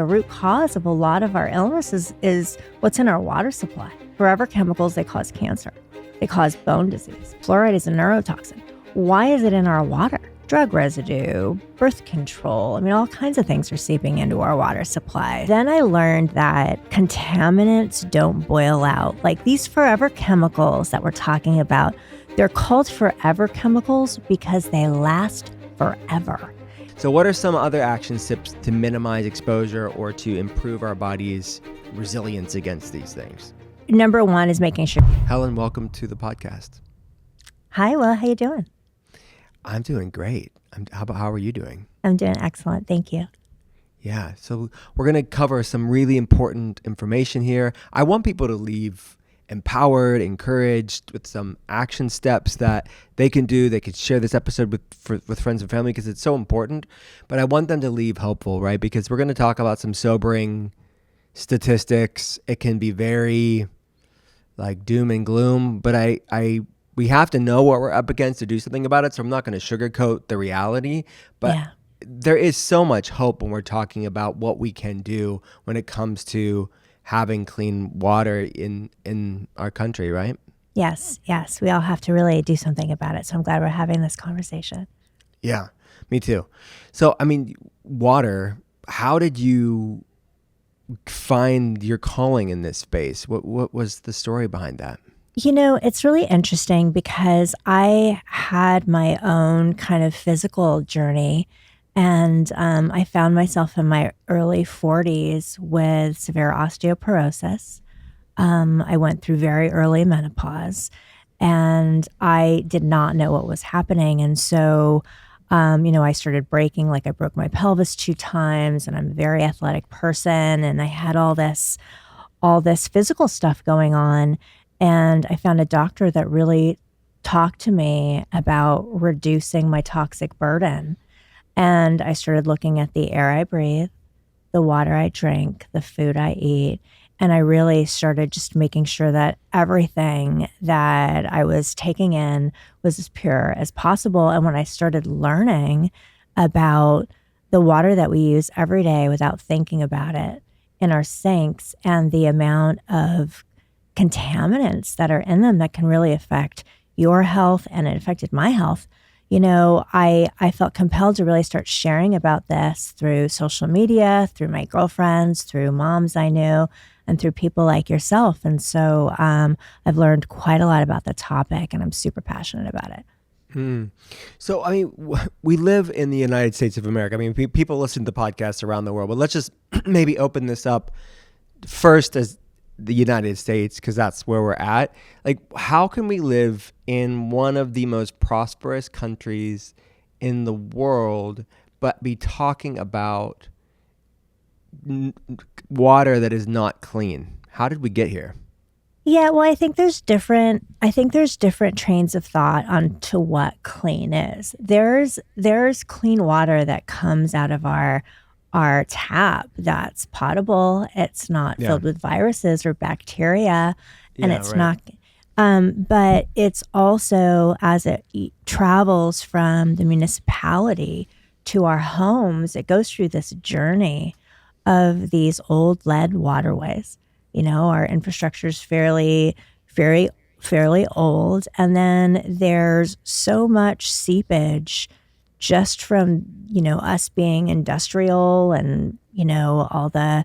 root cause of a lot of our illnesses is what's in our water supply. Forever chemicals, they cause cancer. They cause bone disease. Fluoride is a neurotoxin. Why is it in our water? Drug residue, birth control. I mean, all kinds of things are seeping into our water supply. Then I learned that contaminants don't boil out. Like these forever chemicals that we're talking about, they're called forever chemicals because they last forever. So what are some other action steps to minimize exposure or to improve our body's resilience against these things? Number one is making sure. Helen, welcome to the podcast. Hi, Will. How you doing? I'm doing great. How are you doing? I'm doing excellent. Thank you. Yeah. So we're going to cover some really important information here. I want people to leave empowered, encouraged with some action steps that they can do. They could share this episode with friends and family because it's so important. But I want them to leave hopeful, right? Because we're going to talk about some sobering statistics. It can be very like doom and gloom, but we have to know what we're up against to do something about it. So I'm not going to sugarcoat the reality, but there is so much hope when we're talking about what we can do when it comes to having clean water in our country, right? Yes. We all have to really do something about it. So I'm glad we're having this conversation. Yeah, me too. So, I mean, water, how did you find your calling in this space? What was the story behind that? You know, it's really interesting because I had my own kind of physical journey, and I found myself in my early 40s with severe osteoporosis. I went through very early menopause, and I did not know what was happening. And so, I started breaking, like I broke my pelvis 2 times, and I'm a very athletic person, and I had all this physical stuff going on. And I found a doctor that really talked to me about reducing my toxic burden. And I started looking at the air I breathe, the water I drink, the food I eat. And I really started just making sure that everything that I was taking in was as pure as possible. And when I started learning about the water that we use every day without thinking about it in our sinks and the amount of contaminants that are in them that can really affect your health, and it affected my health, I felt compelled to really start sharing about this through social media, through my girlfriends, through moms I knew, and through people like yourself. And so I've learned quite a lot about the topic, and I'm super passionate about it. So, I mean, we live in the United States of America. I mean, people listen to podcasts around the world, but let's just maybe open this up first as the United States, because that's where we're at. Like, how can we live in one of the most prosperous countries in the world, but be talking about water that is not clean? How did we get here? Yeah, well, I think there's different trains of thought on to what clean is. There's clean water that comes out of our tap that's potable. It's not filled with viruses or bacteria, and it's not. But it's also, as it travels from the municipality to our homes, it goes through this journey of these old lead waterways. Our infrastructure is fairly old, and then there's so much seepage just from us being industrial and all the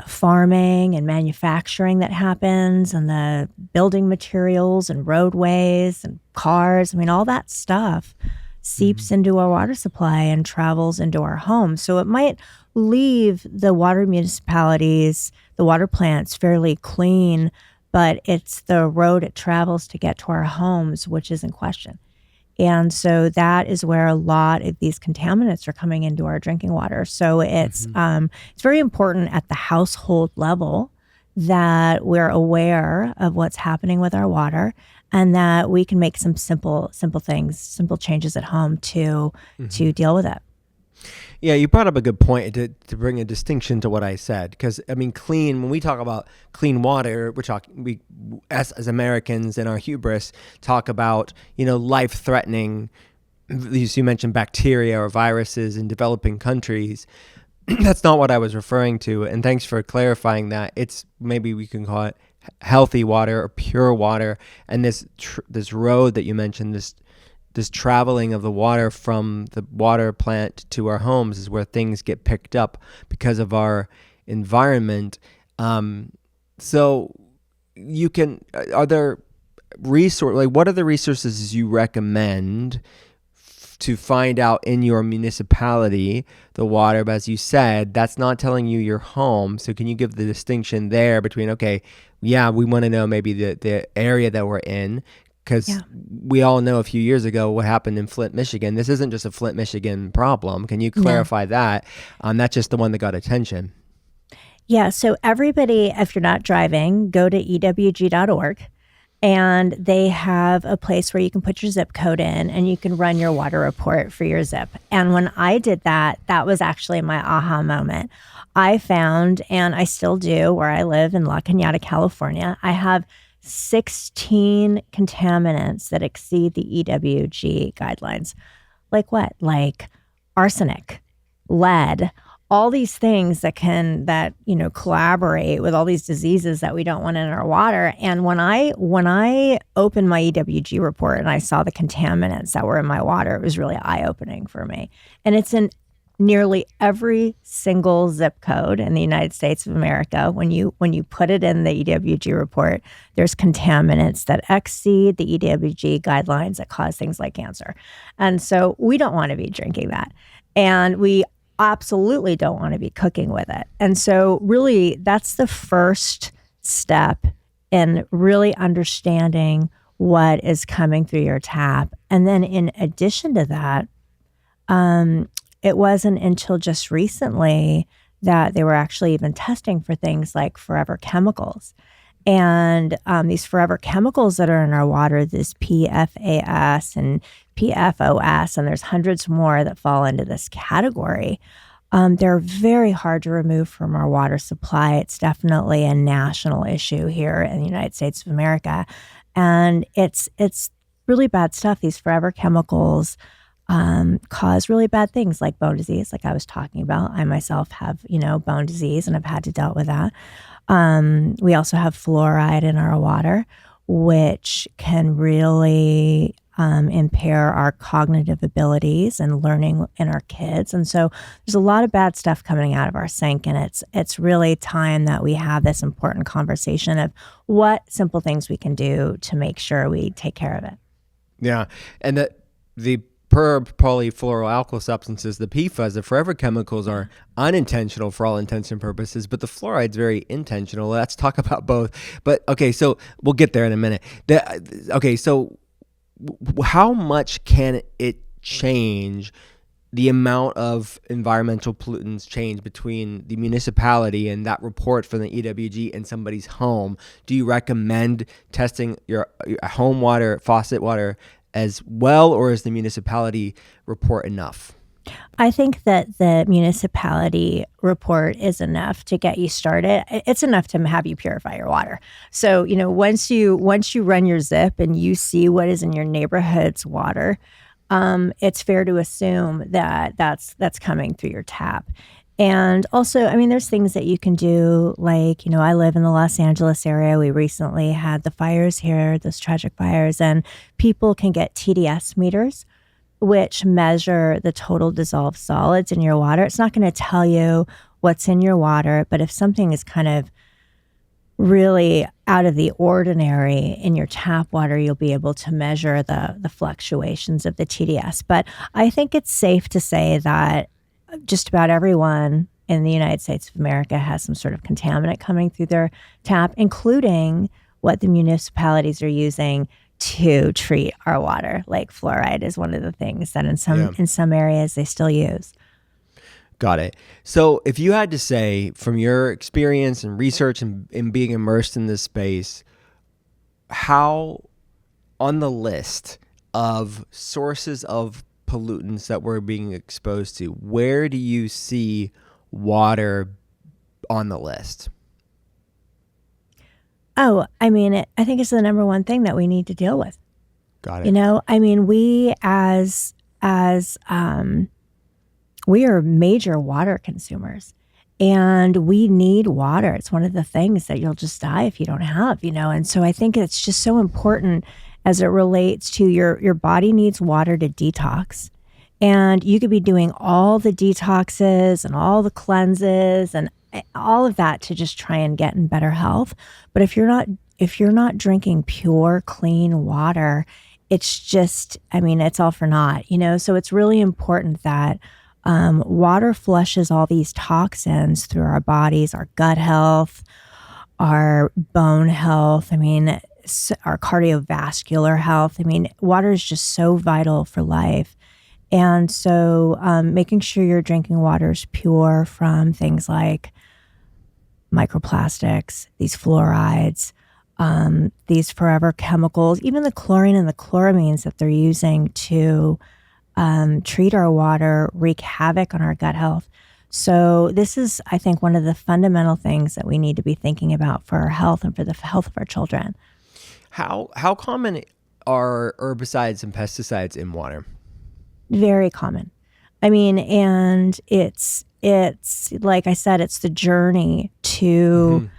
farming and manufacturing that happens, and the building materials and roadways and cars. I mean, all that stuff seeps into our water supply and travels into our homes. So it might leave the water municipalities, the water plants, fairly clean, but it's the road it travels to get to our homes which is in question. And so that is where a lot of these contaminants are coming into our drinking water. So it's very important at the household level that we're aware of what's happening with our water, and that we can make some simple things, simple changes at home to deal with it. Yeah, you brought up a good point to bring a distinction to what I said, because I mean, clean. When we talk about clean water, we as Americans in our hubris talk about life-threatening you mentioned bacteria or viruses in developing countries. That's not what I was referring to. And thanks for clarifying that. It's, maybe we can call it healthy water or pure water. And this road that you mentioned, this traveling of the water from the water plant to our homes, is where things get picked up because of our environment. So you can, are there what are the resources you recommend to find out in your municipality the water? But as you said, that's not telling you your home. So can you give the distinction there between, okay, yeah, we want to know maybe the area that we're in, because we all know a few years ago what happened in Flint, Michigan. This isn't just a Flint, Michigan problem. Can you clarify that? That's just the one that got attention. Yeah. So everybody, if you're not driving, go to ewg.org. And they have a place where you can put your zip code in and you can run your water report for your zip. And when I did that, that was actually my aha moment. I found, and I still do where I live in La Cañada, California, I have 16 contaminants that exceed the EWG guidelines. Like what? Like arsenic, lead, all these things that collaborate with all these diseases that we don't want in our water. And when I opened my EWG report and I saw the contaminants that were in my water, it was really eye-opening for me. And it's in nearly every single zip code in the United States of America. When you put it in the EWG report, there's contaminants that exceed the EWG guidelines that cause things like cancer. And so we don't want to be drinking that. And we absolutely don't want to be cooking with it. And so really that's the first step in really understanding what is coming through your tap. And then in addition to that, it wasn't until just recently that they were actually even testing for things like forever chemicals. And these forever chemicals that are in our water, this PFAS and PFOS, and there's hundreds more that fall into this category. They're very hard to remove from our water supply. It's definitely a national issue here in the United States of America. And it's really bad stuff. These forever chemicals cause really bad things like bone disease, like I was talking about. I myself have, bone disease and I've had to deal with that. We also have fluoride in our water, which can really impair our cognitive abilities and learning in our kids. And so there's a lot of bad stuff coming out of our sink. And it's really time that we have this important conversation of what simple things we can do to make sure we take care of it. Yeah. And the polyfluoroalkyl substances, the PFAS, the forever chemicals, are unintentional for all intents and purposes, but the fluoride's very intentional. Let's talk about both. But okay, so we'll get there in a minute. So how much can it change the amount of environmental pollutants change between the municipality and that report from the EWG and somebody's home? Do you recommend testing your home water, faucet water as well, or is the municipality report enough? I think that the municipality report is enough to get you started. It's enough to have you purify your water. So, once you run your zip and you see what is in your neighborhood's water, it's fair to assume that that's coming through your tap. And also, there's things that you can do, like, I live in the Los Angeles area. We recently had the fires here, those tragic fires, and people can get TDS meters, which measure the total dissolved solids in your water. It's not going to tell you what's in your water, but if something is kind of really out of the ordinary in your tap water, you'll be able to measure the fluctuations of the TDS. But I think it's safe to say that just about everyone in the United States of America has some sort of contaminant coming through their tap, including what the municipalities are using to treat our water. Like fluoride is one of the things that in some areas they still use. Got it. So if you had to say, from your experience and research and being immersed in this space, how on the list of sources of pollutants that we're being exposed to, where do you see water on the list? Oh, I think it's the number one thing that we need to deal with. Got it. We as we are major water consumers, and we need water. It's one of the things that you'll just die if you don't have, And so I think it's just so important as it relates to your body needs water to detox. And you could be doing all the detoxes and all the cleanses and all of that to just try and get in better health. But if you're not drinking pure, clean water, it's just, it's all for naught, So it's really important that water flushes all these toxins through our bodies, our gut health, our bone health. Our cardiovascular health. Water is just so vital for life. And so making sure you're drinking water is pure from things like microplastics, these fluorides, these forever chemicals, even the chlorine and the chloramines that they're using to treat our water wreak havoc on our gut health. So this is, I think, one of the fundamental things that we need to be thinking about for our health and for the health of our children. How common are herbicides and pesticides in water? Very common. And it's like I said, it's the journey to,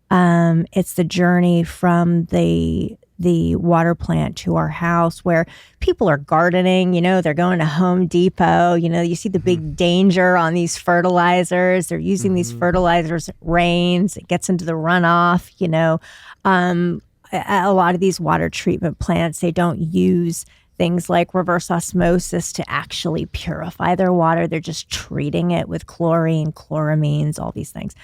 it's the journey from the water plant to our house, where people are gardening, they're going to Home Depot, you see the big danger on these fertilizers. They're using these fertilizers, it rains, it gets into the runoff, a lot of these water treatment plants, they don't use things like reverse osmosis to actually purify their water. They're just treating it with chlorine, chloramines, all these things.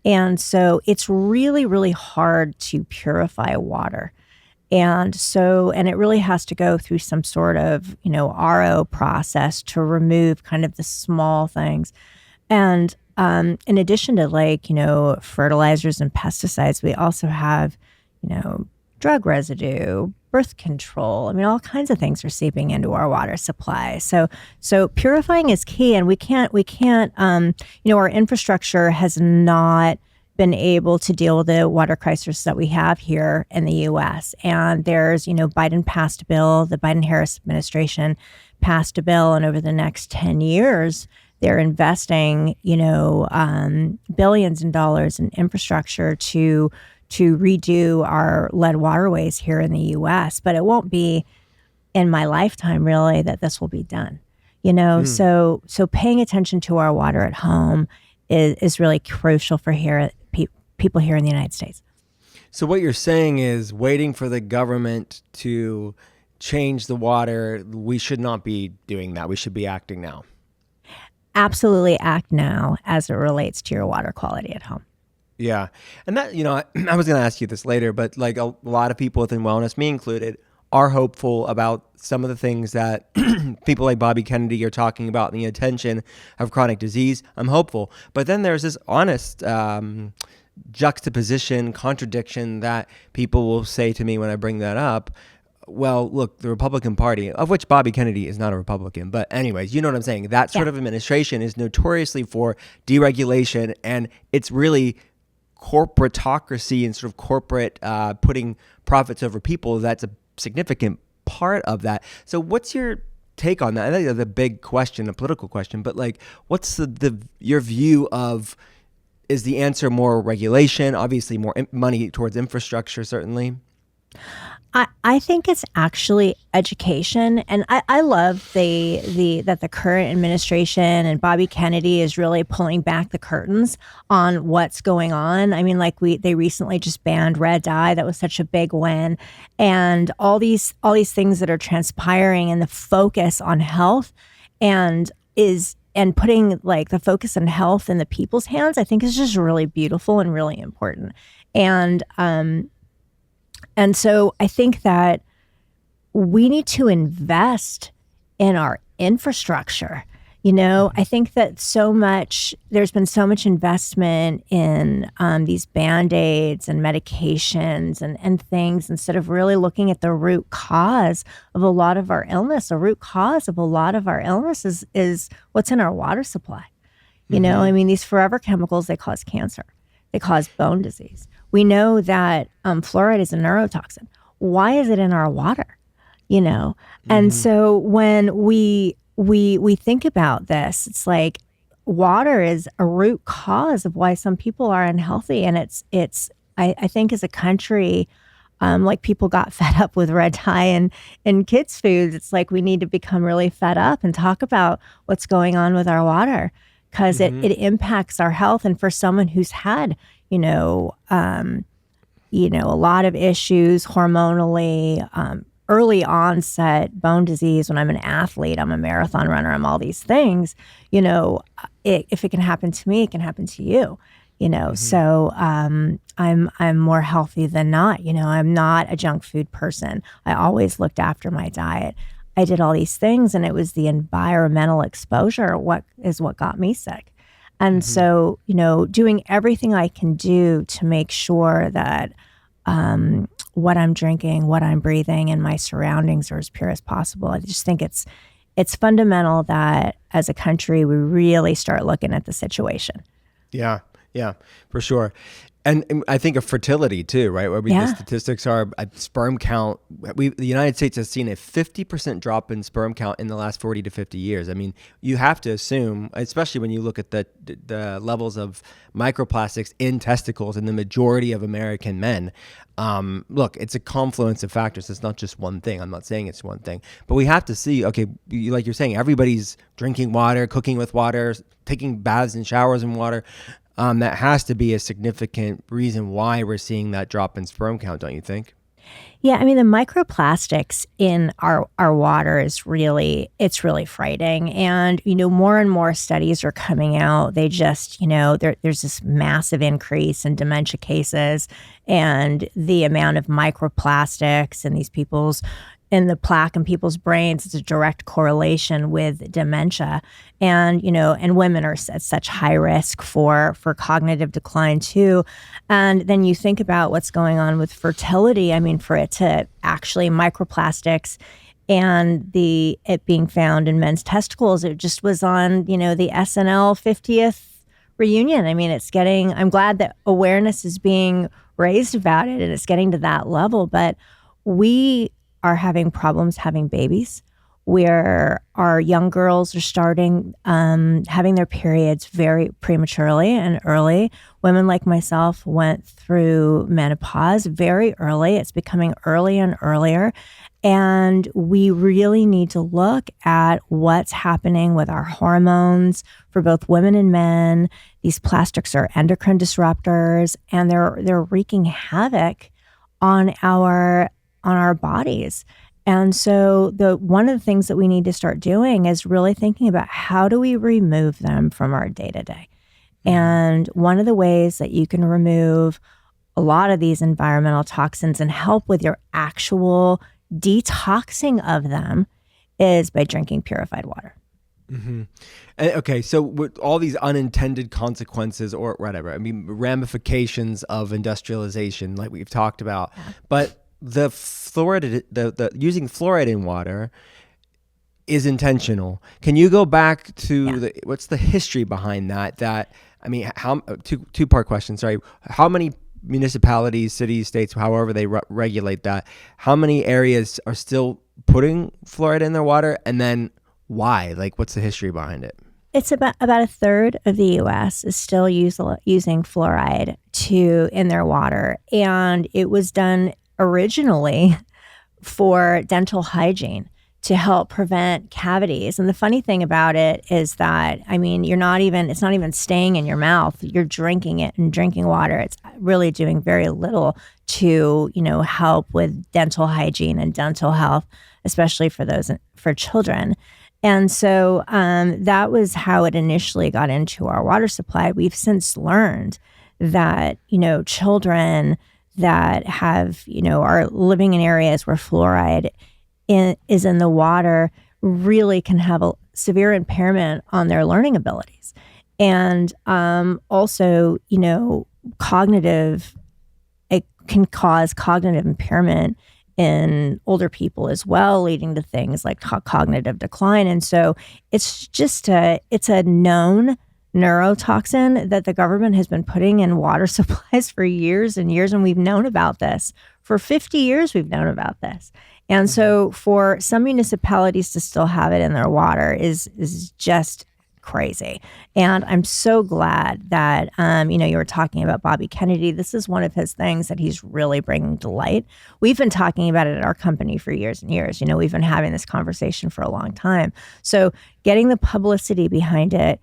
And so it's really, really hard to purify water. And it really has to go through some sort of, RO process to remove kind of the small things. And in addition to fertilizers and pesticides, we also have, drug residue, birth control. All kinds of things are seeping into our water supply. So purifying is key, and we can't, our infrastructure has not been able to deal with the water crisis that we have here in the U.S. And there's, Biden passed a bill, the Biden-Harris administration passed a bill, and over the next 10 years, they're investing, billions in dollars in infrastructure to redo our lead waterways here in the U.S., but it won't be in my lifetime, really, that this will be done. So paying attention to our water at home is really crucial for people here in the United States. So what you're saying is waiting for the government to change the water, we should not be doing that. We should be acting now. Absolutely act now as it relates to your water quality at home. Yeah. And that, I was going to ask you this later, but like a lot of people within wellness, me included, are hopeful about some of the things that people like Bobby Kennedy are talking about in the attention of chronic disease. I'm hopeful. But then there's this honest juxtaposition, contradiction that people will say to me when I bring that up. Well, look, the Republican Party, of which Bobby Kennedy is not a Republican, but anyways, you know what I'm saying? That sort of administration is notoriously for deregulation, and it's really corporatocracy and sort of corporate putting profits over people. That's a significant part of that. So what's your take on that? I think that's a big question, a political question, but like, what's your view of, is the answer more regulation, obviously more money towards infrastructure, certainly? I think it's actually education, and I love that the current administration and Bobby Kennedy is really pulling back the curtains on what's going on. They recently just banned red dye. That was such a big win, and all these things that are transpiring, and the focus on health and putting like the focus on health in the people's hands, I think is just really beautiful and really important. And so I think that we need to invest in our infrastructure. I think that there's been so much investment in these Band-Aids and medications and things, instead of really looking at the root cause of a lot of our illness. The root cause of a lot of our illness is what's in our water supply. These forever chemicals, they cause cancer. They cause bone disease. We know that fluoride is a neurotoxin. Why is it in our water? And so when we we think about this. It's like water is a root cause of why some people are unhealthy, and I think as a country, like people got fed up with red dye and kids' foods. It's like we need to become really fed up and talk about what's going on with our water because it impacts our health. And for someone who's had, a lot of issues hormonally, early onset bone disease when I'm an athlete, I'm a marathon runner, I'm all these things, if it can happen to me, it can happen to you, So I'm more healthy than not, I'm not a junk food person. I always looked after my diet. I did all these things, and it was the environmental exposure what got me sick. And so, doing everything I can do to make sure that what I'm drinking, what I'm breathing, and my surroundings are as pure as possible. I just think it's fundamental that as a country, we really start looking at the situation. Yeah, for sure. And I think of fertility too, right? Where the statistics are sperm count. The United States has seen a 50% drop in sperm count in the last 40 to 50 years. I mean, you have to assume, especially when you look at the levels of microplastics in testicles in the majority of American men. Look, it's a confluence of factors. It's not just one thing. I'm not saying it's one thing, but we have to see, okay, like you're saying, everybody's drinking water, cooking with water, taking baths and showers in water. That has to be a significant reason why we're seeing that drop in sperm count, don't you think? Yeah, I mean, the microplastics in our water is really frightening. And, more and more studies are coming out. They just, there's this massive increase in dementia cases, and the amount of microplastics in the plaque in people's brains is a direct correlation with dementia. And, and women are at such high risk for cognitive decline too. And then you think about what's going on with fertility. I mean, for it to actually microplastics and it being found in men's testicles, it just was on, the SNL 50th reunion. I mean, I'm glad that awareness is being raised about it and it's getting to that level, but we are having problems having babies, where our young girls are starting having their periods very prematurely and early. Women like myself went through menopause very early. It's becoming early and earlier. And we really need to look at what's happening with our hormones for both women and men. These plastics are endocrine disruptors, and they're wreaking havoc on our bodies. And so one of the things that we need to start doing is really thinking about how do we remove them from our day-to-day. And one of the ways that you can remove a lot of these environmental toxins and help with your actual detoxing of them is by drinking purified water. Mm-hmm. Okay, so with all these unintended consequences or whatever, I mean, ramifications of industrialization, like we've talked about, but the fluoride, the using fluoride in water is intentional. Can you go back to what's the history behind that? I mean, how two-part question. Sorry, how many municipalities, cities, states, however they regulate that, how many areas are still putting fluoride in their water, and then why? Like, what's the history behind it? It's about a third of the U.S. is still using fluoride in their water, and it was done originally for dental hygiene to help prevent cavities. And the funny thing about it is that, I mean, it's not even staying in your mouth. You're drinking it and drinking water. It's really doing very little to, help with dental hygiene and dental health, especially for children. And so that was how it initially got into our water supply. We've since learned that, children that are living in areas where fluoride is in the water really can have a severe impairment on their learning abilities. And also, it can cause cognitive impairment in older people as well, leading to things like cognitive decline. And so it's a known neurotoxin that the government has been putting in water supplies for years and years. And we've known about this. For 50 years, we've known about this. And so for some municipalities to still have it in their water is just crazy. And I'm so glad that, you were talking about Bobby Kennedy. This is one of his things that he's really bringing to light. We've been talking about it at our company for years and years. We've been having this conversation for a long time. So getting the publicity behind it,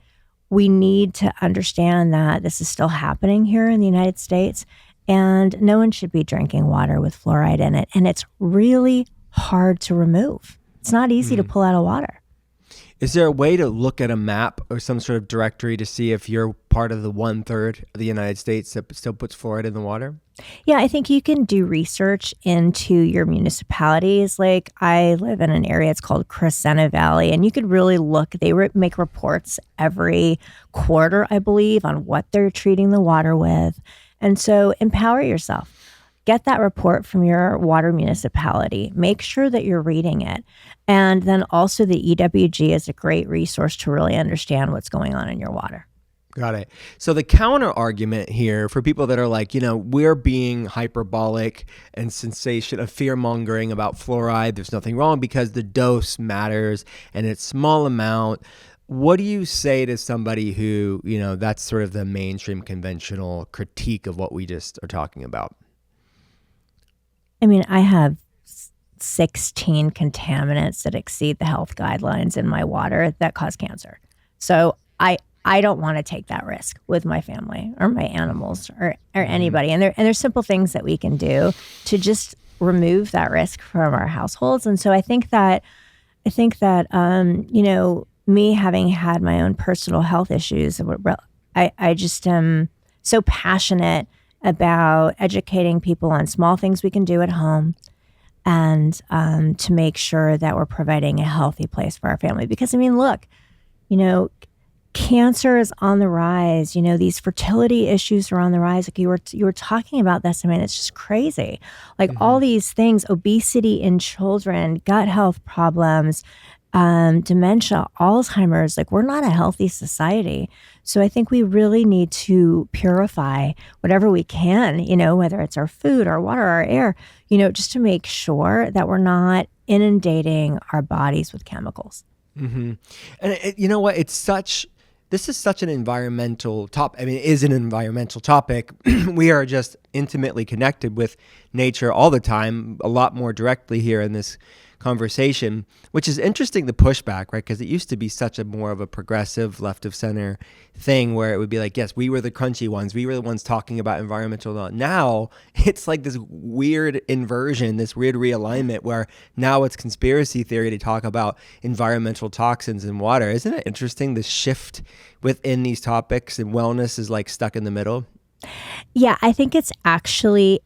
we need to understand that this is still happening here in the United States, and no one should be drinking water with fluoride in it. And it's really hard to remove. It's not easy to pull out of water. Is there a way to look at a map or some sort of directory to see if you're part of the 1/3 of the United States that still puts fluoride in the water? Yeah, I think you can do research into your municipalities. Like I live in an area, it's called Crescenta Valley, and you could really look. They make reports every quarter, I believe, on what they're treating the water with. And so empower yourself. Get that report from your water municipality. Make sure that you're reading it. And then also the EWG is a great resource to really understand what's going on in your water. Got it. So the counter argument here for people that are like, we're being hyperbolic and fear mongering about fluoride. There's nothing wrong because the dose matters and it's small amount. What do you say to somebody who, that's sort of the mainstream conventional critique of what we just are talking about? I mean, I have 16 contaminants that exceed the health guidelines in my water that cause cancer. So I don't want to take that risk with my family or my animals or anybody. And there's simple things that we can do to just remove that risk from our households. And so I think that me having had my own personal health issues, I just am so passionate about educating people on small things we can do at home and to make sure that we're providing a healthy place for our family. Because, look, cancer is on the rise. These fertility issues are on the rise. Like you were talking about this. It's just crazy. Like all these things, obesity in children, gut health problems, dementia, Alzheimer's, like we're not a healthy society. So I think we really need to purify whatever we can, whether it's our food, our water, our air, just to make sure that we're not inundating our bodies with chemicals. Mm-hmm. And you know what? This is such an environmental topic. It is an environmental topic. We are just intimately connected with nature all the time, a lot more directly here in this conversation, which is interesting, the pushback, right? Because it used to be such a more of a progressive left of center thing where it would be like, yes, we were the crunchy ones. We were the ones talking about environmental law. Now it's like this weird inversion, this weird realignment where now it's conspiracy theory to talk about environmental toxins in water. Isn't it interesting, the shift within these topics, and wellness is like stuck in the middle? Yeah, I think it's actually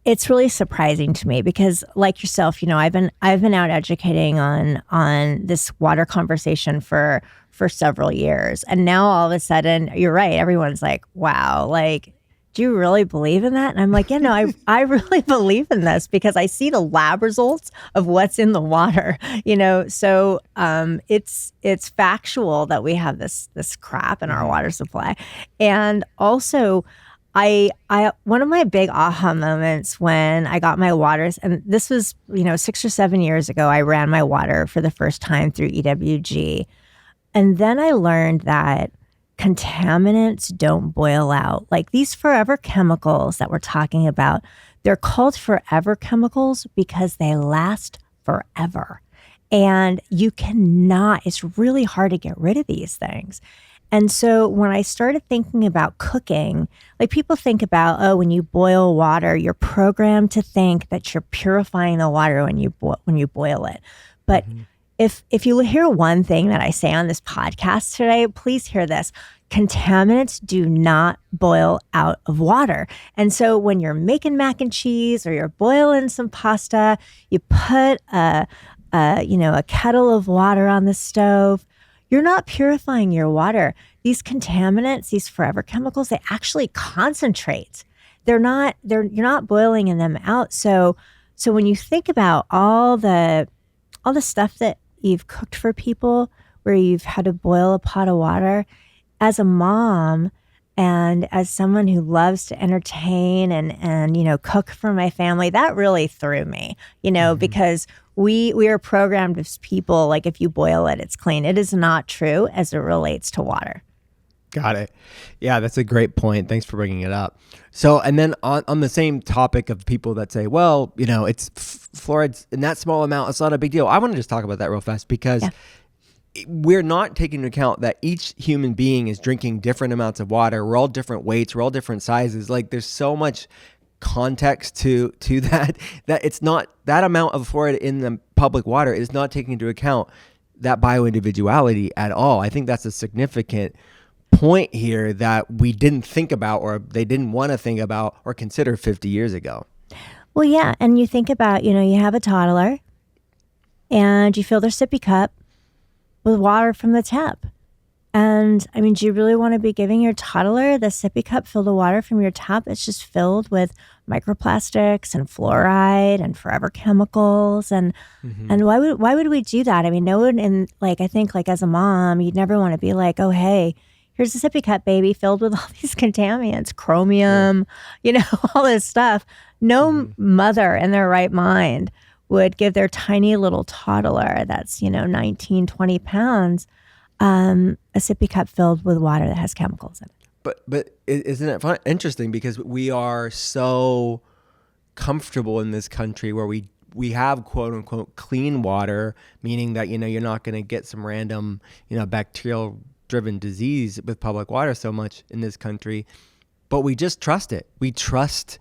it's really surprising to me because, like yourself, I've been out educating on this water conversation for several years, and now all of a sudden, you're right. Everyone's like, "Wow, like, do you really believe in that?" And I'm like, "Yeah, no, I really believe in this because I see the lab results of what's in the water, So it's factual that we have this crap in our water supply, and also." I one of my big aha moments when I got my waters, and this was 6 or 7 years ago, I ran my water for the first time through EWG, and then I learned that contaminants don't boil out. Like these forever chemicals that we're talking about, they're called forever chemicals because they last forever, and it's really hard to get rid of these things. And so when I started thinking about cooking, like people think about, when you boil water, you're programmed to think that you're purifying the water when you boil it. But if you hear one thing that I say on this podcast today, please hear this. Contaminants do not boil out of water. And so when you're making mac and cheese or you're boiling some pasta, you put a kettle of water on the stove. You're not purifying your water. These contaminants, these forever chemicals, they actually concentrate. You're not boiling them out. So when you think about all the stuff that you've cooked for people where you've had to boil a pot of water, as a mom, And as someone who loves to entertain and cook for my family, that really threw me, Hmm. because we are programmed as people, like if you boil it, it's clean. It is not true as it relates to water. Got it. Yeah, that's a great point. Thanks for bringing it up. So, and then on the same topic of people that say, well, it's fluoride's in that small amount, it's not a big deal. I want to just talk about that real fast because Yeah. we're not taking into account that each human being is drinking different amounts of water. We're all different weights. We're all different sizes. Like there's so much context to that it's not that amount of fluoride in the public water is not taking into account that bioindividuality at all. I think that's a significant point here that we didn't think about, or they didn't want to think about or consider 50 years ago. Well, yeah. And you think about, you have a toddler and you fill their sippy cup with water from the tap. And I mean, do you really want to be giving your toddler the sippy cup filled with water from your tap? It's just filled with microplastics and fluoride and forever chemicals. And Hmm. and why would we do that? I mean, no one in like I think like as a mom, you'd never want to be like, oh hey, here's a sippy cup, baby, filled with all these contaminants, Yeah. chromium, all this stuff. No Hmm. mother in their right mind would give their tiny little toddler that's 19, 20 pounds a sippy cup filled with water that has chemicals in it. But isn't it interesting because we are so comfortable in this country where we have quote unquote clean water, meaning that you're not going to get some random bacterial driven disease with public water so much in this country, but we just trust it. We trust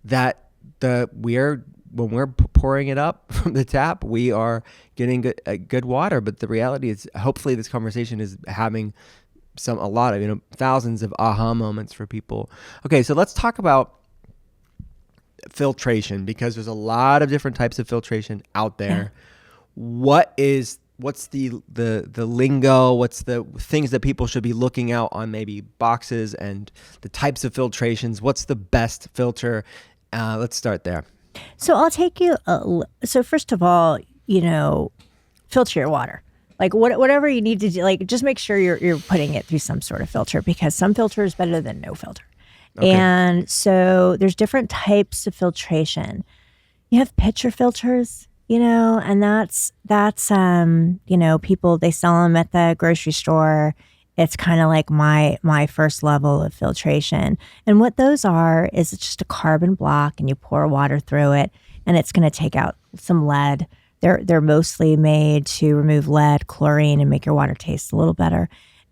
that when we're pouring it up from the tap, we are getting good water. But the reality is, hopefully, this conversation is having a lot of thousands of aha moments for people. Okay, so let's talk about filtration because there's a lot of different types of filtration out Yeah. there. What's the lingo? What's the things that people should be looking out on maybe boxes and the types of filtrations? What's the best filter? Let's start there. So I'll take you. So first of all, filter your water. Like whatever you need to do, like just make sure you're putting it through some sort of filter because some filter is better than no filter. Okay. And so there's different types of filtration. You have pitcher filters, and that's people they sell them at the grocery store. It's kind of like my first level of filtration. And what those are is it's just a carbon block and you pour water through it and it's going to take out some lead. They're mostly made to remove lead, chlorine, and make your water taste a little better.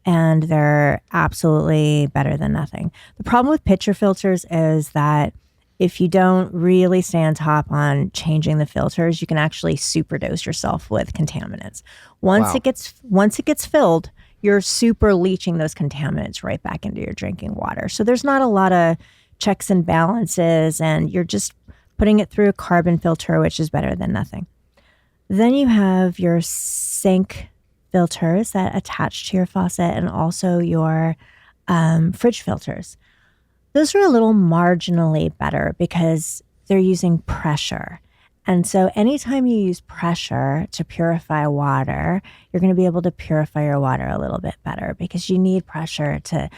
And they're absolutely better than nothing. The problem with pitcher filters is that if you don't really stay on top on changing the filters, you can actually superdose yourself with contaminants. Once Wow. it gets filled, you're super leaching those contaminants right back into your drinking water. So there's not a lot of checks and balances, and you're just putting it through a carbon filter, which is better than nothing. Then you have your sink filters that attach to your faucet and also your fridge filters. Those are a little marginally better because they're using pressure. And so anytime you use pressure to purify water, you're going to be able to purify your water a little bit better because you need pressure to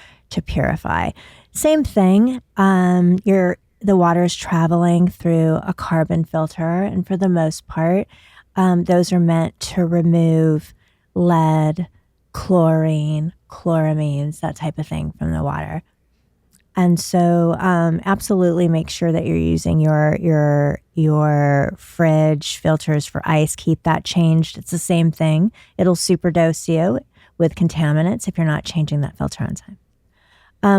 purify. Same thing, the water is traveling through a carbon filter, and for the most part, those are meant to remove lead, chlorine, chloramines, that type of thing from the water. And so, absolutely make sure that you're using your fridge filters for ice. Keep that changed. It's the same thing. It'll superdose you with contaminants if you're not changing that filter on time.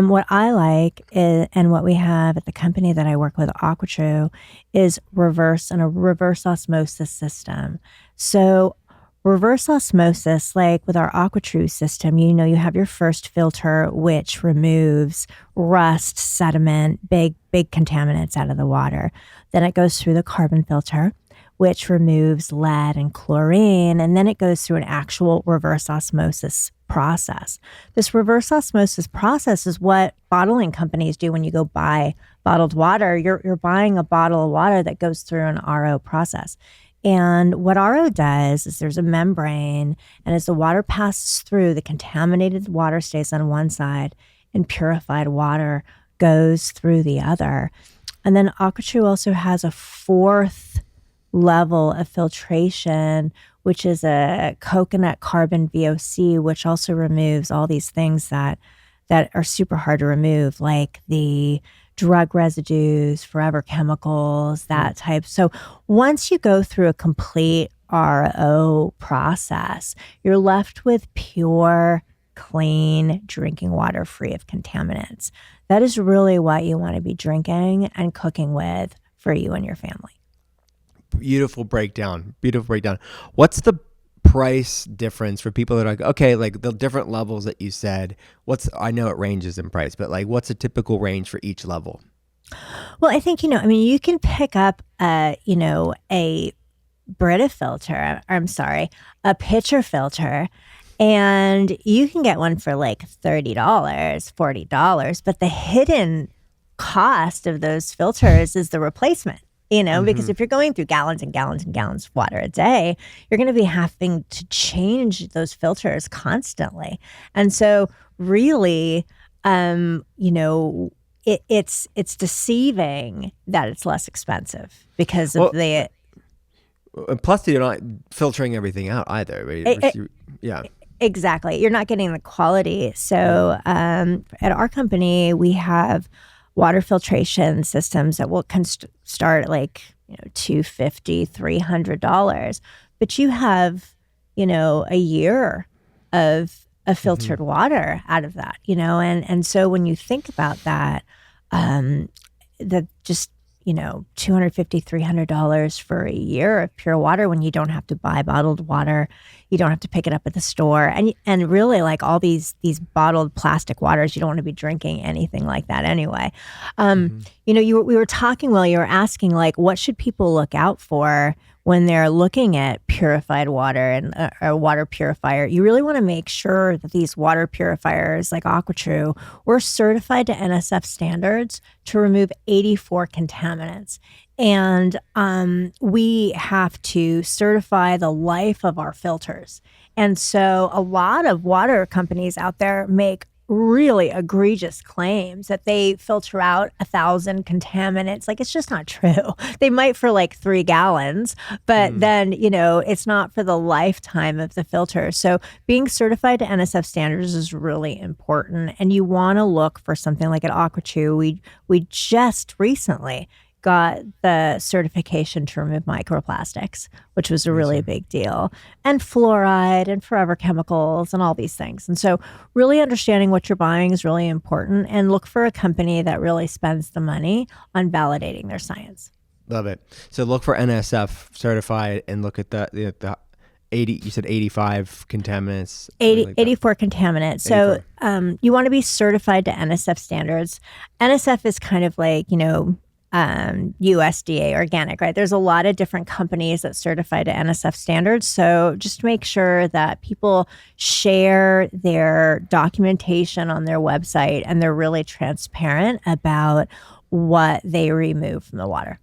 What I like is, and what we have at the company that I work with, AquaTru, is a reverse osmosis system. So reverse osmosis, like with our AquaTru system, you have your first filter, which removes rust, sediment, big contaminants out of the water. Then it goes through the carbon filter, which removes lead and chlorine, and then it goes through an actual reverse osmosis process. This reverse osmosis process is what bottling companies do when you go buy bottled water. You're buying a bottle of water that goes through an RO process. And what RO does is there's a membrane, and as the water passes through, the contaminated water stays on one side, and purified water goes through the other. And then AquaTru also has a fourth level of filtration, which is a coconut carbon VOC, which also removes all these things that are super hard to remove, like the drug residues, forever chemicals, that type. So once you go through a complete RO process, you're left with pure, clean drinking water free of contaminants. That is really what you want to be drinking and cooking with for you and your family. Beautiful breakdown. Beautiful breakdown. What's the price difference for people that are like, okay, like the different levels that you said? I know it ranges in price, but like what's a typical range for each level? Well, I think, you can pick up, a Brita filter, a pitcher filter, and you can get one for like $30, $40, but the hidden cost of those filters is the replacement. Because if you're going through gallons and gallons and gallons of water a day, you're going to be having to change those filters constantly. And so really, it's deceiving that it's less expensive because of the... And plus, you're not filtering everything out either. Right? Yeah. Exactly. You're not getting the quality. So at our company, we have water filtration systems that will start at like $250, $300, but you have a year of filtered water out of that, and so when you think about that, that just $250, $300 for a year of pure water when you don't have to buy bottled water, you don't have to pick it up at the store, and really like all these bottled plastic waters, you don't want to be drinking anything like that anyway. We were talking while you were asking, like, what should people look out for when they're looking at purified water and a water purifier? You really want to make sure that these water purifiers like AquaTru were certified to NSF standards to remove 84 contaminants. And we have to certify the life of our filters. And so a lot of water companies out there make really egregious claims that they filter out 1,000 contaminants. Like, it's just not true. They might for like 3 gallons, but then, it's not for the lifetime of the filter. So being certified to NSF standards is really important. And you want to look for something like at AquaTru. We just recently got the certification to remove microplastics, which was a really big deal, and fluoride and forever chemicals and all these things. And so really understanding what you're buying is really important, and look for a company that really spends the money on validating their science. Love it. So look for NSF certified and look at the 80, you said 85 contaminants. 84 contaminants. 84. So you want to be certified to NSF standards. NSF is kind of like, USDA organic, right? There's a lot of different companies that certify to NSF standards. So just make sure that people share their documentation on their website and they're really transparent about what they remove from the water.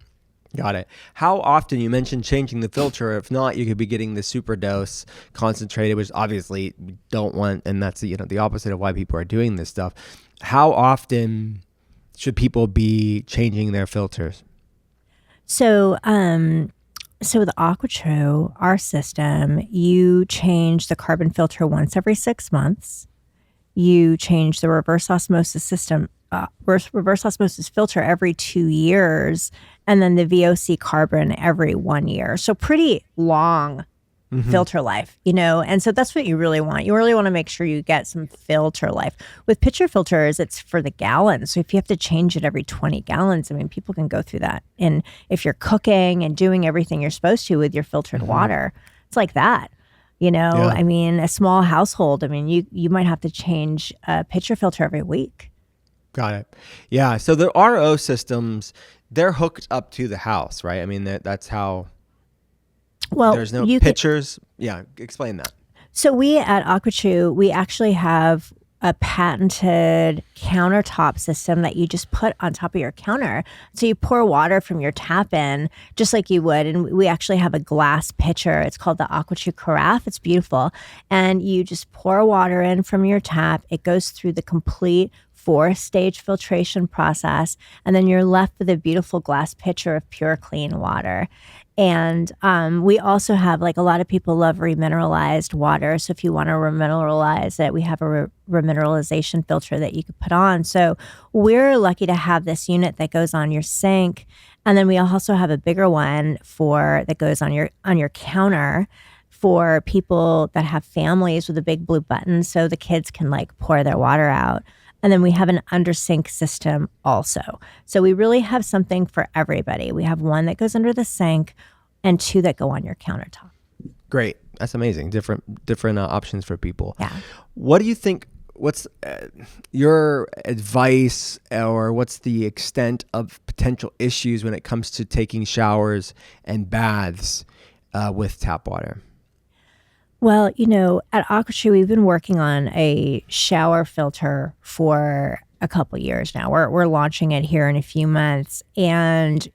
Got it. How often, you mentioned changing the filter. If not, you could be getting the super dose concentrated, which obviously we don't want. And that's the opposite of why people are doing this stuff. How often should people be changing their filters? So with AquaTru, our system, you change the carbon filter once every 6 months. You change the reverse osmosis filter every 2 years, and then the VOC carbon every 1 year. So pretty long filter life, and so that's what you really want. You really want to make sure you get some filter life. With pitcher filters, it's for the gallons. So if you have to change it every 20 gallons, people can go through that. And if you're cooking and doing everything you're supposed to with your filtered water, it's like that. Yeah. A small household, you might have to change a pitcher filter every week. Got it. Yeah. So the RO systems, they're hooked up to the house, right? That's how. Well, there's no pitchers. Yeah, explain that. So we at AquaTru, we actually have a patented countertop system that you just put on top of your counter. So you pour water from your tap in just like you would. And we actually have a glass pitcher. It's called the AquaTru Carafe. It's beautiful. And you just pour water in from your tap. It goes through the complete 4-stage filtration process, and then you're left with a beautiful glass pitcher of pure, clean water. And we also have, like, a lot of people love remineralized water. So if you want to remineralize it, we have a remineralization filter that you could put on. So we're lucky to have this unit that goes on your sink. And then we also have a bigger one that goes on your counter for people that have families with a big blue button so the kids can, like, pour their water out. And then we have an under sink system also. So we really have something for everybody. We have one that goes under the sink and 2 that go on your countertop. Great. That's amazing. Different options for people. Yeah. What do you think, what's your advice, or what's the extent of potential issues when it comes to taking showers and baths with tap water? Well, at AquaTru, we've been working on a shower filter for a couple years now. We're launching it here in a few months. And,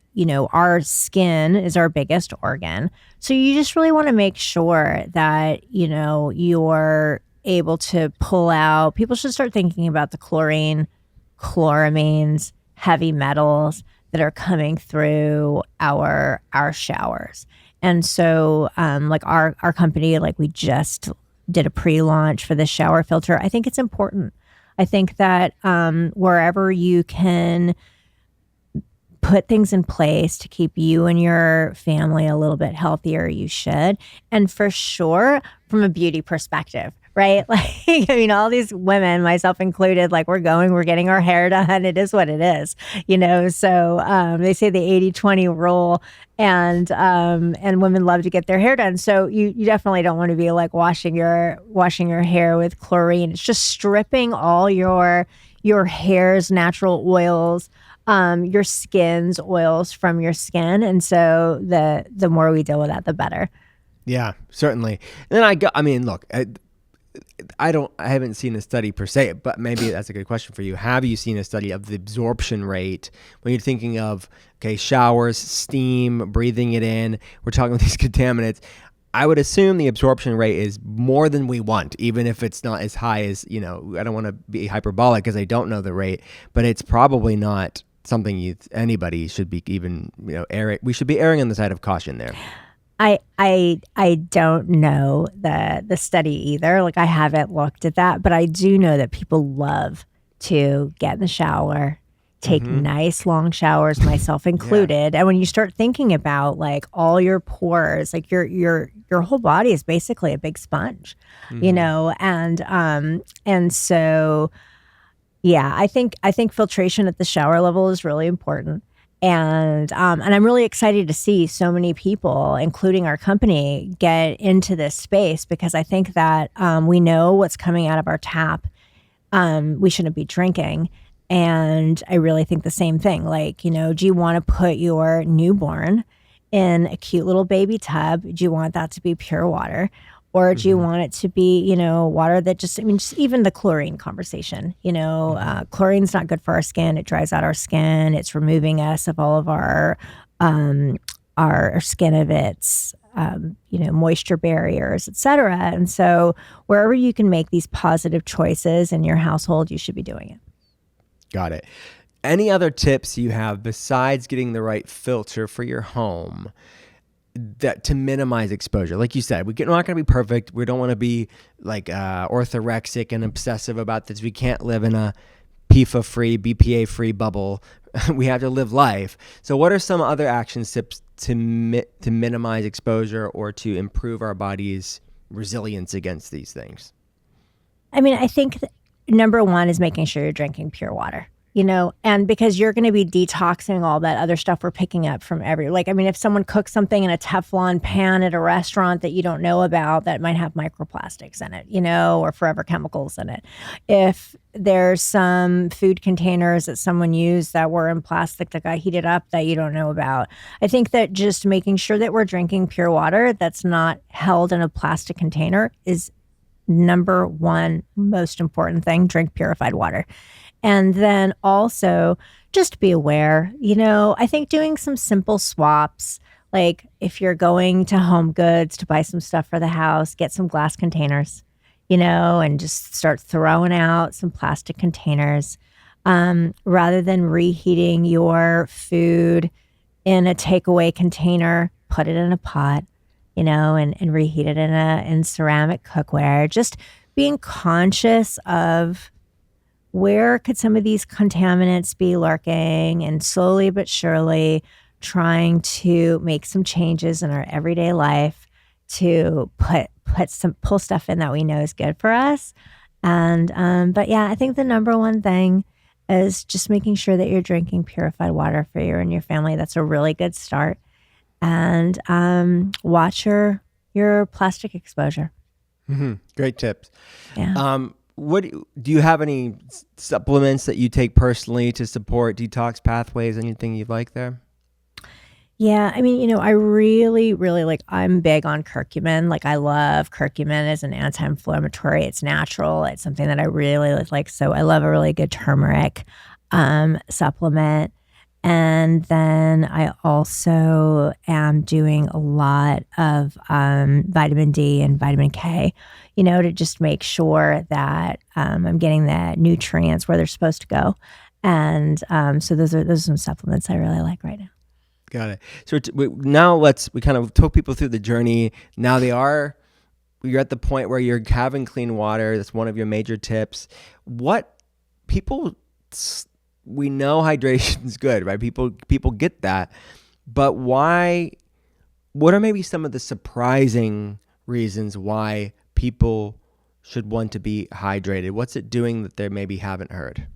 our skin is our biggest organ. So you just really want to make sure that, you're able to pull out. People should start thinking about the chlorine, chloramines, heavy metals that are coming through our showers. And so, like our company, like, we just did a pre-launch for the shower filter. I think it's important. I think that wherever you can put things in place to keep you and your family a little bit healthier, you should. And for sure, from a beauty perspective, right? Like, all these women, myself included, like, we're getting our hair done. It is what it is, So they say the 80-20 rule, and women love to get their hair done. So you definitely don't want to be, like, washing your hair with chlorine. It's just stripping all your hair's natural oils, your skin's oils from your skin. And so the more we deal with that, the better. Yeah, certainly. And then look, I haven't seen a study per se, but maybe that's a good question for you. Have you seen a study of the absorption rate when you're thinking of, showers, steam, breathing it in? We're talking about these contaminants. I would assume the absorption rate is more than we want, even if it's not as high as, I don't want to be hyperbolic because I don't know the rate, but it's probably not something anybody should be even, we should be erring on the side of caution there. I don't know the study either. Like, I haven't looked at that, but I do know that people love to get in the shower, take nice long showers, myself included. Yeah. And when you start thinking about, like, all your pores, like, your whole body is basically a big sponge, and so, yeah, I think filtration at the shower level is really important. And I'm really excited to see so many people, including our company, get into this space, because I think that we know what's coming out of our tap. We shouldn't be drinking. And I really think the same thing. Like, do you want to put your newborn in a cute little baby tub? Do you want that to be pure water? Or do you want it to be, water that just even the chlorine conversation, chlorine's not good for our skin. It dries out our skin. It's removing us of all of our skin of its, moisture barriers, et cetera. And so wherever you can make these positive choices in your household, you should be doing it. Got it. Any other tips you have besides getting the right filter for your home to minimize exposure? Like you said, we're not going to be perfect. We don't want to be like orthorexic and obsessive about this. We can't live in a PFAS-free, BPA-free bubble. We have to live life. So what are some other action tips to minimize exposure or to improve our body's resilience against these things? I think number one is making sure you're drinking pure water. And because you're going to be detoxing all that other stuff we're picking up from if someone cooks something in a Teflon pan at a restaurant that you don't know about, that might have microplastics in it, or forever chemicals in it. If there's some food containers that someone used that were in plastic that got heated up that you don't know about. I think that just making sure that we're drinking pure water that's not held in a plastic container is number one most important thing. Drink purified water. And then also just be aware, I think doing some simple swaps, like if you're going to Home Goods to buy some stuff for the house, get some glass containers, and just start throwing out some plastic containers. Rather than reheating your food in a takeaway container, put it in a pot, and reheat it in ceramic cookware. Just being conscious of where could some of these contaminants be lurking, and slowly but surely trying to make some changes in our everyday life to pull stuff in that we know is good for us. And but yeah, I think the number one thing is just making sure that you're drinking purified water for you and your family. That's a really good start. And watch your plastic exposure. Great tips. Yeah. What do you have any supplements that you take personally to support detox pathways? Anything you'd like there? Yeah, I mean, I really, really I'm big on curcumin. Like, I love curcumin as an anti-inflammatory. It's natural. It's something that I really like. So I love a really good turmeric supplement. And then I also am doing a lot of vitamin D and vitamin K, to just make sure that I'm getting the nutrients where they're supposed to go. And so those are some supplements I really like right now. Got it. So now we kind of took people through the journey. Now you're at the point where you're having clean water. That's one of your major tips. We know hydration is good, right? People get that, but why? What are maybe some of the surprising reasons why people should want to be hydrated? What's it doing that they maybe haven't heard?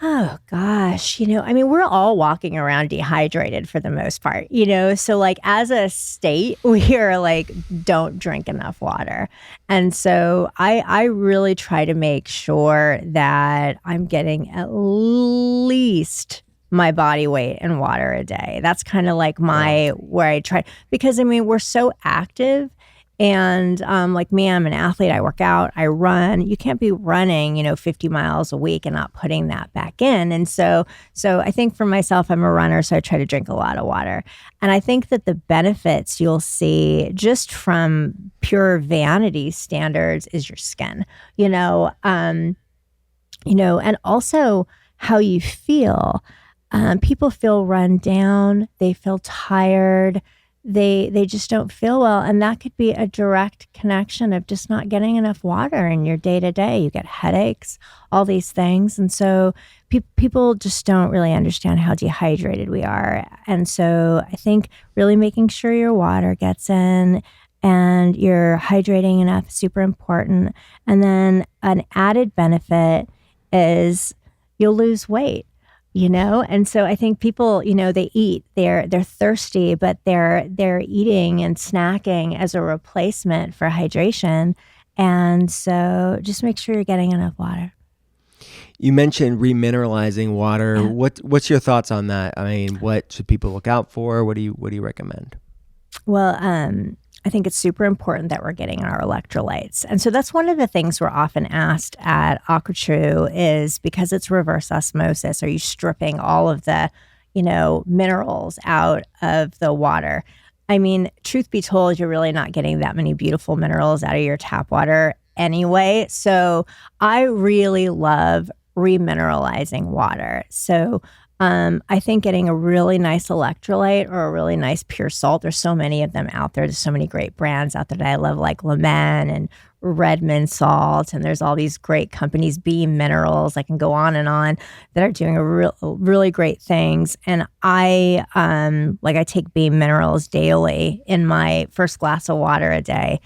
Oh gosh, I mean, we're all walking around dehydrated for the most part, so as a state, we are don't drink enough water. And so I really try to make sure that I'm getting at least my body weight in water a day. That's kind of where I try, because I mean, we're so active. And like me, I'm an athlete. I work out, I run. You can't be running, 50 miles a week and not putting that back in. And so I think for myself, I'm a runner, so I try to drink a lot of water. And I think that the benefits you'll see just from pure vanity standards is your skin, and also how you feel. People feel run down. They feel tired. They just don't feel well. And that could be a direct connection of just not getting enough water in your day to day. You get headaches, all these things. And so people just don't really understand how dehydrated we are. And so I think really making sure your water gets in and you're hydrating enough is super important. And then an added benefit is you'll lose weight. And so I think people, they eat, they're thirsty, but they're eating and snacking as a replacement for hydration. And so just make sure you're getting enough water. You mentioned remineralizing water. Yeah. What's your thoughts on that? I mean, what should people look out for? What do you recommend? Well, I think it's super important that we're getting our electrolytes. And so that's one of the things we're often asked at AquaTru is, because it's reverse osmosis, are you stripping all of the, minerals out of the water? I mean, truth be told, you're really not getting that many beautiful minerals out of your tap water anyway. So I really love remineralizing water. So I think getting a really nice electrolyte or a really nice pure salt, there's so many of them out there. There's so many great brands out there that I love, like Lemon and Redmond Salt. And there's all these great companies, Beam Minerals, I can go on and on, that are doing really great things. And I take Beam Minerals daily in my first glass of water a day.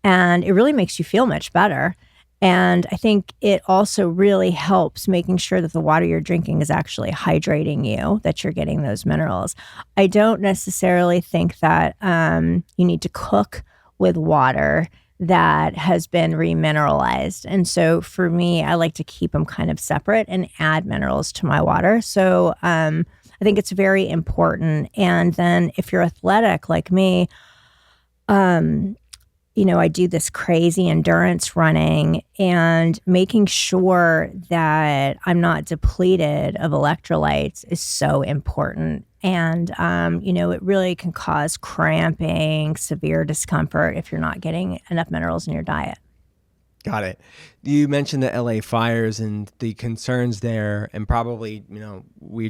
And it really makes you feel much better. And I think it also really helps making sure that the water you're drinking is actually hydrating you, that you're getting those minerals. I don't necessarily think that you need to cook with water that has been remineralized. And so for me, I like to keep them kind of separate and add minerals to my water. So I think it's very important. And then if you're athletic like me, I do this crazy endurance running, and making sure that I'm not depleted of electrolytes is so important. And, it really can cause cramping, severe discomfort if you're not getting enough minerals in your diet. Got it. You mentioned the LA fires and the concerns there, and probably, we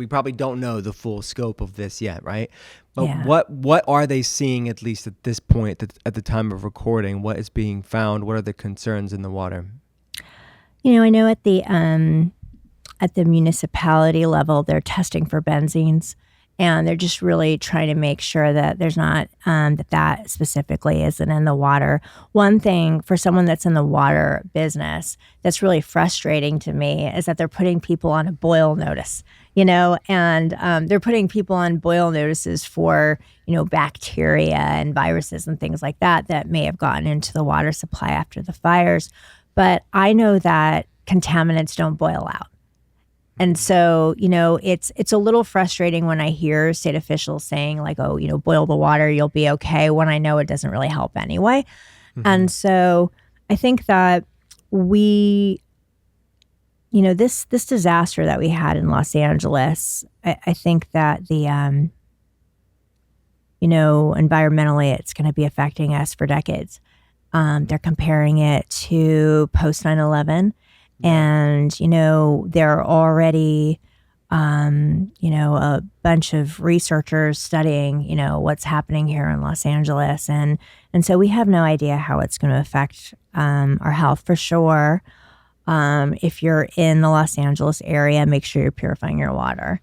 probably don't know the full scope of this yet, right? But Yeah. what are they seeing, at least at this point, at the time of recording? What is being found? What are the concerns in the water? I know at the municipality level, they're testing for benzenes, and they're just really trying to make sure that there's not that specifically isn't in the water. One thing for someone that's in the water business that's really frustrating to me is that they're putting people on a boil notice, and they're putting people on boil notices for bacteria and viruses and things like that may have gotten into the water supply after the fires. But I know that contaminants don't boil out. And so, it's a little frustrating when I hear state officials saying like, oh, boil the water, you'll be okay, when I know it doesn't really help anyway. Mm-hmm. And so I think that this disaster that we had in Los Angeles, I think that the, environmentally, it's going to be affecting us for decades. They're comparing it to post 9/11. And, there are already, a bunch of researchers studying, what's happening here in Los Angeles. And so we have no idea how it's going to affect our health for sure. If you're in the Los Angeles area, make sure you're purifying your water,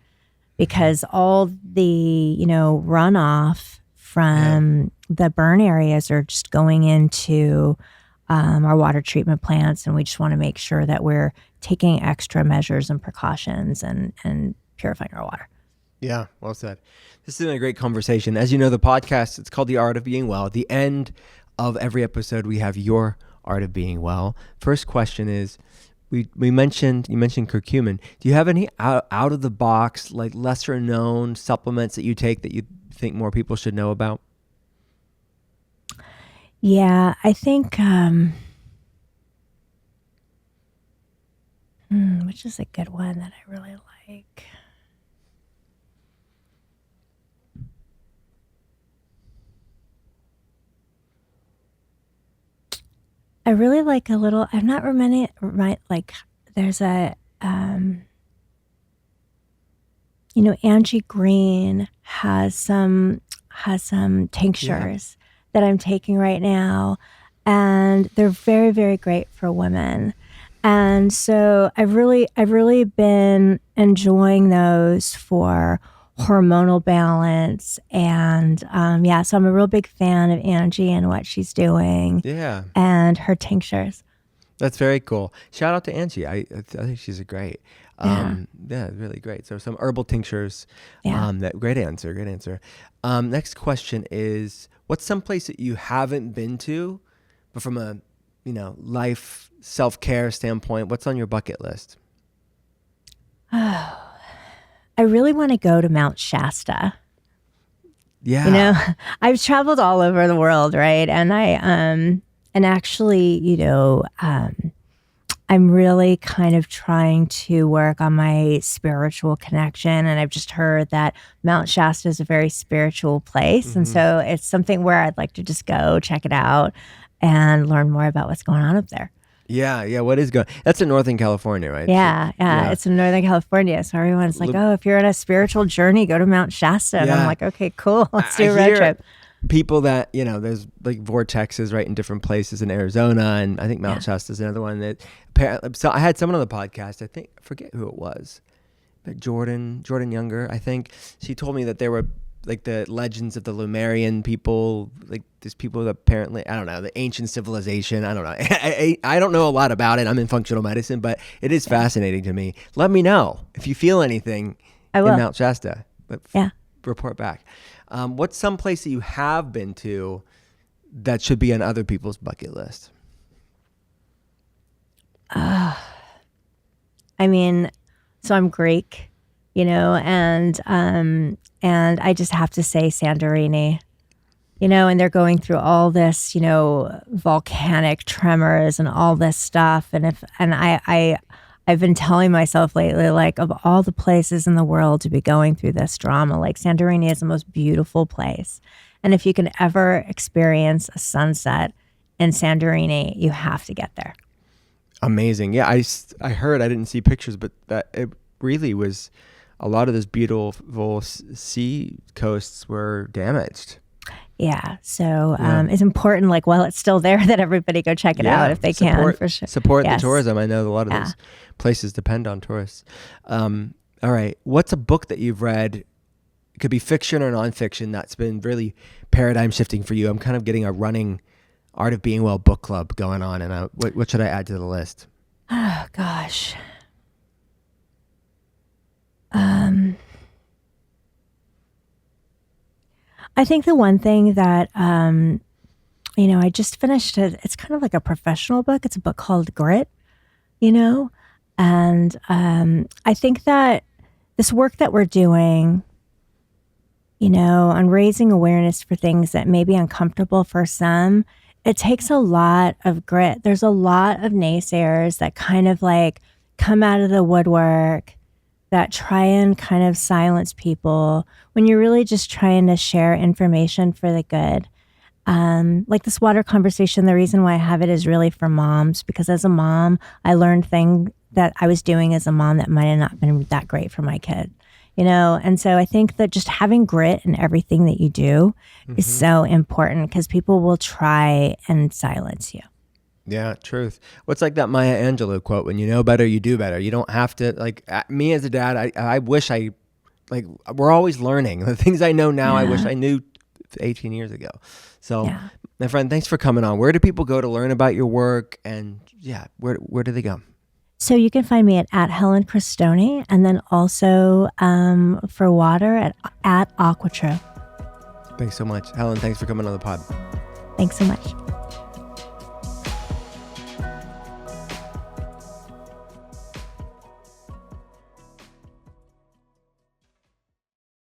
because all the, runoff from the burn areas are just going into our water treatment plants, and we just want to make sure that we're taking extra measures and precautions and purifying our water. Yeah, well said. This has been a great conversation. As you know, the podcast, it's called The Art of Being Well. At the end of every episode, we have your art of being well. First question is, you mentioned curcumin. Do you have any out of the box, like lesser known supplements that you take that you think more people should know about? Yeah, I think, which is a good one that I really like. I really like a little, I'm not remembering, right, like there's a, Angie Green has some tinctures that I'm taking right now, and they're very, very great for women. And so I've really been enjoying those for hormonal balance. And so I'm a real big fan of Angie and what she's doing. Yeah. And her tinctures. That's very cool. Shout out to Angie. I think she's a great. Really great. So some herbal tinctures. Great answer. Next question is, what's some place that you haven't been to, but from a, life self-care standpoint, what's on your bucket list? Oh, I really want to go to Mount Shasta. Yeah. I've traveled all over the world, right? And I'm really kind of trying to work on my spiritual connection. And I've just heard that Mount Shasta is a very spiritual place. Mm-hmm. And so it's something where I'd like to just go check it out and learn more about what's going on up there. Yeah. What is going? That's in Northern California, right? Yeah. It's in Northern California. So everyone's like, oh, if you're on a spiritual journey, go to Mount Shasta. And I'm like, okay, cool. Let's do a road trip. People that, there's like vortexes right in different places in Arizona. And I think Mount Shasta is another one that apparently, so I had someone on the podcast, I forget who it was, but Jordan Younger, I think. She told me that there were like the legends of the Lemurian people, like these people that apparently, I don't know, the ancient civilization. I don't know. I don't know a lot about it. I'm in functional medicine, but it is fascinating to me. Let me know if you feel anything in Mount Shasta. But report back. What's some place that you have been to that should be on other people's bucket list? So I'm Greek, and I just have to say Santorini, and they're going through all this, volcanic tremors and all this stuff. I've been telling myself lately, like, of all the places in the world to be going through this drama, like Santorini is the most beautiful place. And if you can ever experience a sunset in Santorini, you have to get there. Amazing. Yeah, I heard, I didn't see pictures, but that it really was, a lot of those beautiful sea coasts were damaged. Yeah. So Yeah. it's important, like while it's still there, that everybody go check it out if they can, for sure. Support the Yes. tourism. I know a lot of Yeah. those places depend on tourists. All right. What's a book that you've read? It could be fiction or nonfiction that's been really paradigm shifting for you. I'm kind of getting a running Art of Being Well book club going on, and what should I add to the list? Oh gosh. I think the one thing that I just finished it. It's kind of like a professional book. It's a book called Grit, and I think that this work that we're doing, on raising awareness for things that may be uncomfortable for some, it takes a lot of grit. There's a lot of naysayers that kind of like come out of the woodwork that try and kind of silence people when you're really just trying to share information for the good. Like this water conversation, the reason why I have it is really for moms, because as a mom, I learned things that I was doing as a mom that might have not been that great for my kid, And so I think that just having grit in everything that you do is so important, because people will try and silence you. Yeah, truth. What's like that Maya Angelou quote? When you know better, you do better. You don't have to, like, me as a dad, I wish we're always learning. The things I know now, I wish I knew 18 years ago. So, my friend, thanks for coming on. Where do people go to learn about your work? And where do they go? So you can find me at Helen Christoni, and then also for water at AquaTru. Thanks so much. Helen, thanks for coming on the pod. Thanks so much.